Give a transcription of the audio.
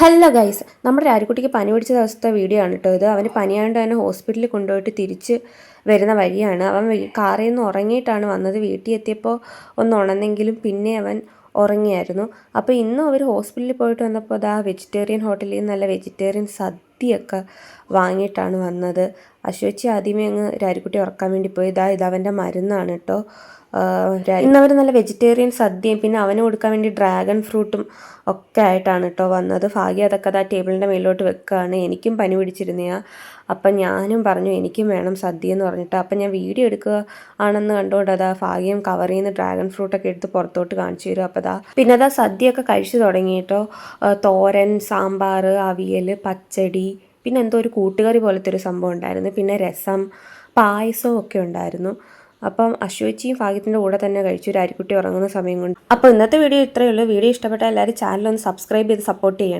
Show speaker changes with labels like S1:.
S1: Hello guys, നമ്മുടെ രാരിക്കുട്ടിക്ക് പനി പിടിച്ച ദിവസത്തെ വീഡിയോ ആണ് കേട്ടോ ഇത്. അവന് പനിയാണ്ട് തന്നെ ഹോസ്പിറ്റലിൽ കൊണ്ടുപോയിട്ട് തിരിച്ച് വരുന്ന വഴിയാണ്. അവൻ കാറിൽ നിന്ന് ഉറങ്ങിയിട്ടാണ് വന്നത്. വീട്ടിൽ എത്തിയപ്പോൾ ഒന്ന് ഉണർന്നെങ്കിലും പിന്നെ അവൻ ഉറങ്ങിയായിരുന്നു. അപ്പോൾ ഇന്നും അവർ ഹോസ്പിറ്റലിൽ പോയിട്ട് വന്നപ്പോൾ അതാ വെജിറ്റേറിയൻ ഹോട്ടലിൽ നിന്ന് നല്ല വെജിറ്റേറിയൻ സദ്യയൊക്കെ വാങ്ങിയിട്ടാണ് വന്നത്. അശ്വച്ചി ആദ്യമേ അങ്ങ് രാരിക്കുട്ടി ഉറക്കാൻ വേണ്ടി പോയി. ഇതവൻ്റെ മരുന്നാണ് കേട്ടോ. ഇന്നവർ നല്ല വെജിറ്റേറിയൻ സദ്യയും പിന്നെ അവന് കൊടുക്കാൻ വേണ്ടി ഡ്രാഗൺ ഫ്രൂട്ടും ഒക്കെ ആയിട്ടാണ് കേട്ടോ വന്നത്. ഭാഗ്യം അതൊക്കെ അതാ ടേബിളിൻ്റെ മേലോട്ട് വെക്കുകയാണ്. എനിക്കും പനി പിടിച്ചിരുന്നതാണ്. അപ്പം ഞാനും പറഞ്ഞു എനിക്കും വേണം സദ്യ എന്ന് പറഞ്ഞിട്ട്. അപ്പം ഞാൻ വീഡിയോ എടുക്കുക ആണെന്ന് കണ്ടുകൊണ്ട് അതാ ഭാഗ്യം കവറിൽ നിന്ന് ഡ്രാഗൺ ഫ്രൂട്ടൊക്കെ എടുത്ത് പുറത്തോട്ട് കാണിച്ചു തരും. അപ്പോൾ പിന്നെ സദ്യയൊക്കെ കഴിച്ചു തുടങ്ങിയിട്ടോ. തോരൻ, സാമ്പാർ, അവിയൽ, പച്ചടി, പിന്നെ എന്തോ ഒരു കൂട്ടുകറി പോലത്തെ ഒരു സംഭവം ഉണ്ടായിരുന്നു. പിന്നെ രസം, പായസവും ഒക്കെ ഉണ്ടായിരുന്നു. അപ്പം അശ്വച്ചിയും ഭാഗ്യത്തിൻ്റെ കൂടെ തന്നെ കഴിച്ചു രാരിക്കുട്ടി ഉറങ്ങുന്ന സമയം കൊണ്ട്. അപ്പോൾ ഇന്നത്തെ വീഡിയോ ഇത്രയേ ഉള്ളൂ. വീഡിയോ ഇഷ്ടപ്പെട്ടാൽ എല്ലാവരും ചാനലൊന്ന് സബ്സ്ക്രൈബ് ചെയ്ത് സപ്പോർട്ട് ചെയ്യണേ.